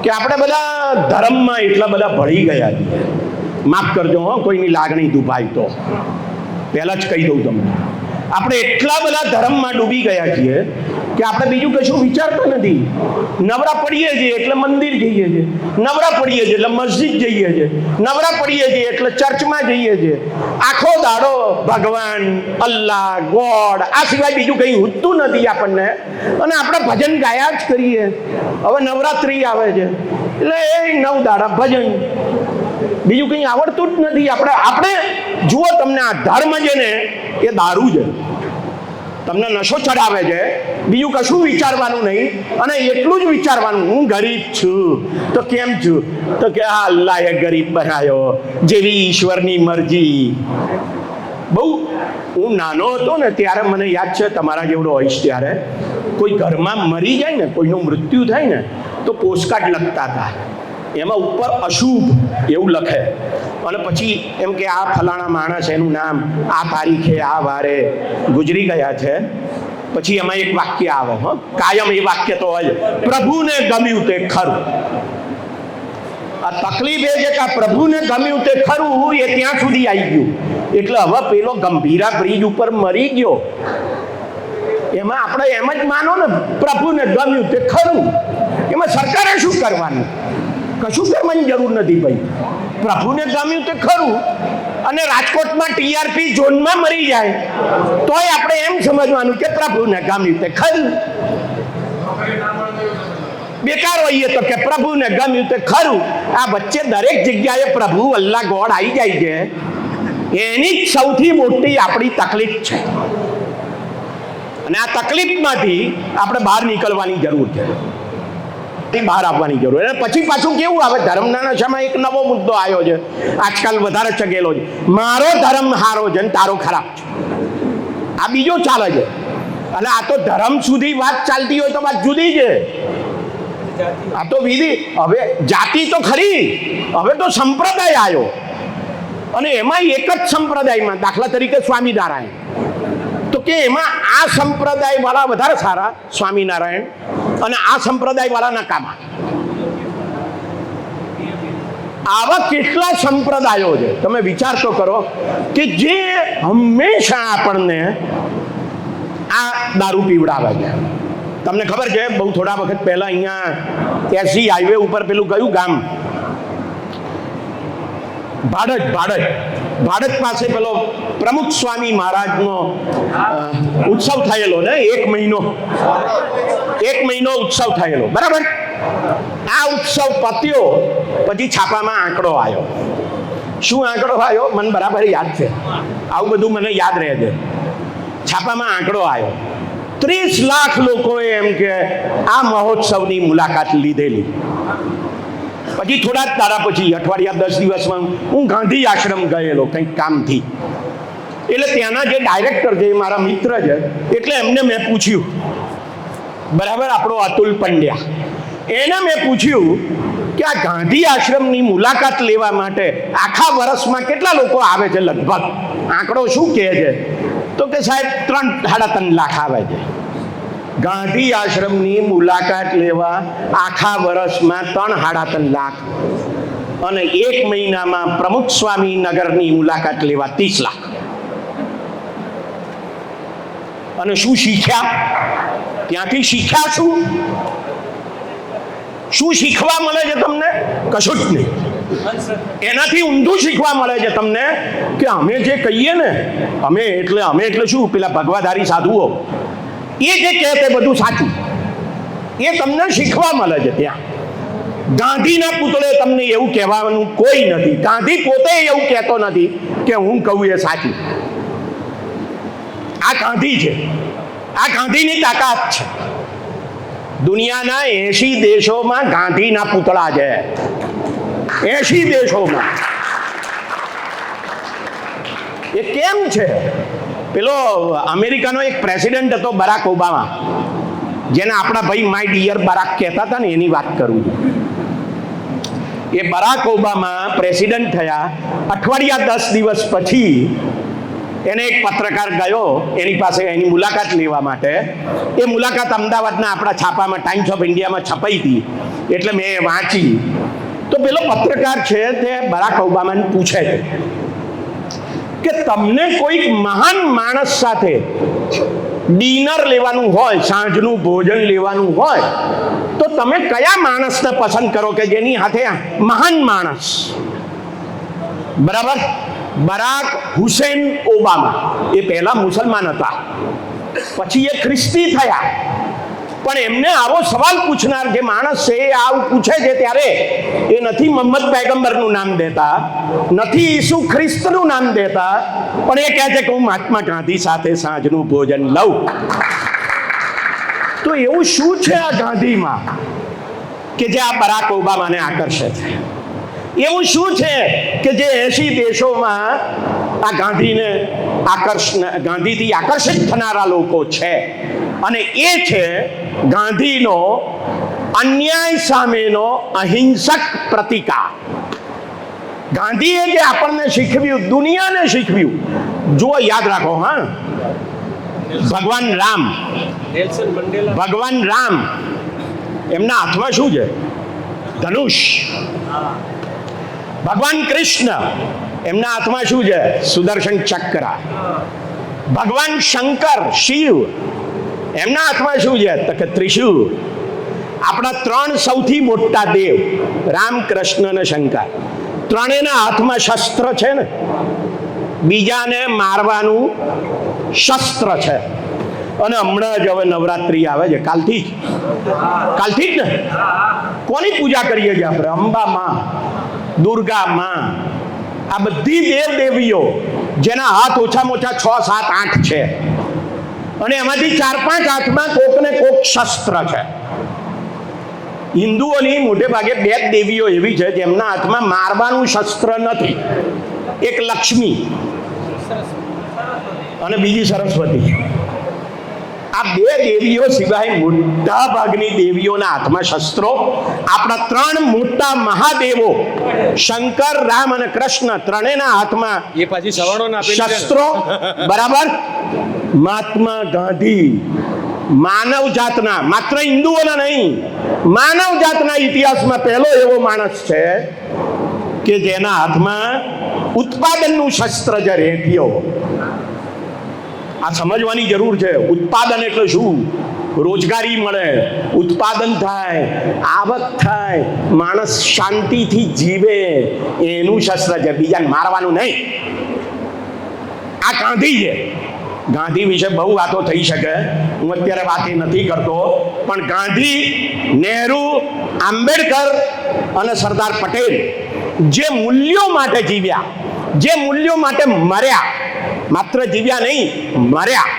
કે આપણે બધા ધર્મમાં એટલા બધા ભળી ગયા છીએ. માફ કરજો હો, કોઈની લાગણી દુભાય તો પહેલા જ કહી દઉં તમને, આપણે એટલા બધા ધર્મમાં ડૂબી ગયા છીએ કે આપણે બીજું કશું વિચારતા નથી. નવરા પડીએ છીએ એટલે મંદિર જઈએ છીએ, નવરા પડીએ છીએ એટલે મસ્જિદ જઈએ છીએ, નવરા પડીએ છીએ એટલે ચર્ચમાં જઈએ છીએ. આખો દાડો ભગવાન, અલ્લાહ, ગોડ આ સિવાય બીજું કંઈ ઉઠતું નથી આપણને, અને આપણે ભજન ગાયા જ કરીએ. હવે નવરાત્રિ આવે છે એટલે એ 9 દાડા ભજન, બીજું કંઈ આવડતું જ નથી. આપણે જુઓ, તમને આ ધર્મ છે ને એ દારૂ છે, તમને નશો ચડાવે છે, બીજું કશું વિચારવાનું નહીં. અને એટલું જ વિચારવાનું, હું ગરીબ છું તો કેમ છું, તો કે આ અલ્લાહે ગરીબ બનાવ્યો, જેવી ઈશ્વરની મરજી. બહુ હું નાનો હતો ને ત્યારે મને યાદ છે, તમારા જેવડો હોઈશ ત્યારે કોઈ ઘરમાં મરી જાય ને, કોઈનું મૃત્યુ થાય ને તો પોસ્ટકાર્ડ લખતા હતા, એમાં ઉપર અશુભ એવું લખે, અને પછી એમ કે આ ફલાણા માણસ, એનું નામ આ તારીખે આ વારે ગુજરી ગયા છે. પછી એમાં એક વાક્ય આવે, હો કાયમ એ વાક્ય તો હોય, પ્રભુને ગમ્યું તે ખરું. આ તકલીફ એ છે કે આ પ્રભુને ગમ્યું તે ખરું એ ત્યાં સુધી આવી ગયું. એટલે હવે પેલો ગંભીરા બ્રિજ ઉપર મરી ગયો, એમાં આપણે એમ જ માનો ને, પ્રભુને ગમ્યું તે ખરું. એમાં સરકારે શું કરવાનું? કશું કરવાની જરૂર નથી ભાઈ. પ્રભુને ગમ્યું તે ખરું, અને રાજકોટમાં ટીઆરપી ઝોનમાં મરી જાય તોય આપણે એમ સમજવાનું કે પ્રભુને ગમ્યું તે ખરું. બેકાર હોઈએ તો કે પ્રભુને ગમ્યું તે ખરું. આ વચ્ચે દરેક જગ્યાએ પ્રભુ, અલ્લાહ, ગોડ આવી જાય છે. એની જ સૌથી મોટી આપણી તકલીફ છે, અને આ તકલીફમાંથી આપણે બહાર નીકળવાની જરૂર છે, બહાર આવવાની જરૂર. અને પછી પાછું કેવું આવે, ધર્મના નશામાં એક નવો મુદ્દો આવ્યો છે, આજકાલ વધારે ચગેલો છે, મારો ધર્મ સારો છે ને તારો ખરાબ છે. આ બીજો ચાલે છે. અને આ તો ધર્મ સુધી વાત ચાલતી હોય તો વાત જુદી છે. આ તો વિધિ, હવે જાતિ તો ખરી, હવે તો સંપ્રદાય આવ્યો, અને એમાં એક જ સંપ્રદાયમાં, દાખલા તરીકે સ્વામિનારાયણ, તો કે એમાં આ સંપ્રદાય વાળા વધારે સારા, સ્વામિનારાયણ, અને આ સંપ્રદાય વાળા નકામા. આવા કેટલા સંપ્રદાયો છે, તમે વિચાર તો કરો, કે જે હંમેશા આપણને આ દારૂ પીવડાવે છે. તમને ખબર છે, બહુ થોડા વખત પહેલા અહીંયા એસજી હાઈવે ઉપર પેલું કયું ગામ, ભાડજ પાસે પેલો પ્રમુખ સ્વામી મહારાજનો ઉત્સવ થયેલો ને, 1 મહિનો ઉત્સવ થયેલો, બરાબર. આ ઉત્સવ પત્યો પછી છાપામાં આંકડો આવ્યો. શું આંકડો આવ્યો મને બરાબર યાદ છે, આવું બધું મને યાદ રહે છે. છાપામાં આંકડો આવ્યો, 30 લાખ લોકોએ એમ કે આ મહોત્સવની મુલાકાત લીધેલી. પછી થોડા જ દાડા પછી, અઠવાડિયા 10 દિવસમાં હું ગાંધી આશ્રમ ગયેલો કંઈક કામથી. એટલે ત્યાંના જે ડાયરેક્ટર છે, મારા મિત્ર છે, એટલે એમને મેં પૂછ્યું, બરાબર, આપણો અતુલ પંડ્યા, એને મેં પૂછ્યું કે આ ગાંધી આશ્રમની મુલાકાત લેવા માટે આખા વર્ષમાં કેટલા લોકો આવે છે લગભગ, આંકડો શું કહે છે? તો કે સાહેબ 3-3.5 લાખ આવે છે. ગાંધી આશ્રમની મુલાકાત લેવા આખા વર્ષમાં 3-3.5 લાખ, અને 1 મહિનામાં પ્રમુખ સ્વામી નગરની મુલાકાત લેવા 30 લાખ. અને શું શીખ્યા ત્યાંથી? શીખ્યા શું શીખવા મળે છે તમને? કશું જ નહીં. એનાથી ઊંધું શીખવા મળે છે તમને કે અમે જે કહીએ ને, અમે એટલે શું, પેલા ભગવાધારી સાધુઓ, એ જે કહે તે બધું સાચું, એ તમને શીખવા મળે છે ત્યાં. ગાંધીના પુતળે તમને એવું કહેવાનું કોઈ નથી. ગાંધી પોતે એવું કહેતો નથી કે હું કહું એ સાચું. આ ગાંધી છે, આ ગાંધીની તાકાત છે. દુનિયાના 80 દેશોમાં ગાંધીના પુતળા છે, 80 દેશોમાં. એ કેમ છે? પેલો અમેરિકાનો એક પ્રેસિડેન્ટ હતો, બરાક ઓબામા, જેને આપણા ભાઈ માય ડિયર બરાક કહેતા હતા ને, એની વાત કરું છું. એ બરાક ઓબામા પ્રેસિડેન્ટ થયા, અઠવાડિયા 10 દિવસ પછી એને એક પત્રકાર ગયો એની પાસે એની મુલાકાત લેવા માટે. એ મુલાકાત અમદાવાદના આપણા છાપામાં, ટાઈમ્સ ઓફ ઇન્ડિયામાં છપાઈ હતી. એટલે મેં વાંચી. તો પેલો પત્રકાર છે તે બરાક ઓબામાને પૂછે છે કે તમને કોઈક મહાન માણસ સાથે ડિનર લેવાનું હોય, સાંજનું ભોજન લેવાનું હોય, તો તમે કયા માણસને પસંદ કરો કે જેની સાથે મહાન માણસ? બરાબર. બરાક હુસેન ઓબામા એ પહેલા મુસલમાન હતા, પછી એ ખ્રિસ્તી થયા. પણ એમને આવો સવાલ પૂછનાર જે માણસ છે એ આવું પૂછે છે ત્યારે એ નથી મોહમ્મદ પૈગંબરનું નામ દેતા, નથી ઈસુ ખ્રિસ્તનું નામ દેતા, પણ એ કહે છે કે હું મહાત્મા ગાંધી સાથે સાંજનું ભોજન લઉં. તો એવું શું છે આ ગાંધીમાં કે જે આ બરાક ઓબામાને આકર્ષે છે? એવું શું છે કે જે 80 દેશોમાં આ ગાંધીથી આકર્ષિત થનારા લોકો છે? અને એ છે ગાંધીનો અન્યાય સામેનો અહિંસક પ્રતિકાર. ગાંધીએ જે આપણને શીખવ્યું, દુનિયાને શીખવ્યું, જુઓ યાદ રાખો. હા, ભગવાન રામ એમના હાથમાં શું છે? ધનુષ. ભગવાન કૃષ્ણ એમના હાથમાં શું છે? સુદર્શન ચક્ર. ભગવાન શંકર શિવ એમના હાથમાં શું છે? તો કે ત્રિશૂળ. આપણા 3 સૌથી મોટા દેવ રામ, કૃષ્ણ અને શંકર, ત્રણેયના હાથમાં શસ્ત્ર છે ને, બીજાને મારવાનું શસ્ત્ર છે. અને હમણાં જ હવે નવરાત્રી આવે છે, કાલથી જ ને. કોની પૂજા કરીએ છીએ આપણે? અંબા માં, દુર્ગા માં. આ બધી દેવ દેવીઓ જેના હાથ ઓછામાં ઓછા 6, 7, 8 છે, અને એમાંથી 4-5 હાથમાં કોક ને કોક શસ્ત્ર છે. હિન્દુઓની મોટે ભાગે 2 દેવીઓ એવી છે જેમના હાથમાં મારવાનું શસ્ત્ર નથી. એક લક્ષ્મી અને બીજી સરસ્વતી. આ 2 દેવીઓ સિવાય મોટા ભાગની દેવીઓના હાથમાં શસ્ત્રો. આપણા 3 મોટા મહાદેવો શંકર, રામ અને કૃષ્ણ, ત્રણેયના હાથમાં શસ્ત્રો. બરાબર. મહાત્મા ગાંધી માનવ જાતના, માત્ર હિન્દુઓના નહીં, માનવ જાતના ઇતિહાસમાં પહેલો એવો માણસ છે કે જેના હાથમાં ઉત્પાદનનું શસ્ત્ર છે, રેડિયો. આ સમજવાની જરૂર છે. ઉત્પાદન એટલે શું? રોજગારી મળે, ઉત્પાદન થાય, આવક થાય, માણસ શાંતિથી જીવે, એનું શસ્ત્ર છે, બીજાને મારવાનું નહીં. આ ગાંધી છે. ગાંધી વિશે બહુ વાતો થઈ શકે, હું અત્યારે વાત નથી કરતો, પણ ગાંધી, નહેરુ, આંબેડકર અને સરદાર પટેલ જે મૂલ્યો માટે જીવ્યા, જે મૂલ્યો માટે મર્યા, માત્ર જીવ્યા નહીં, મર્યા,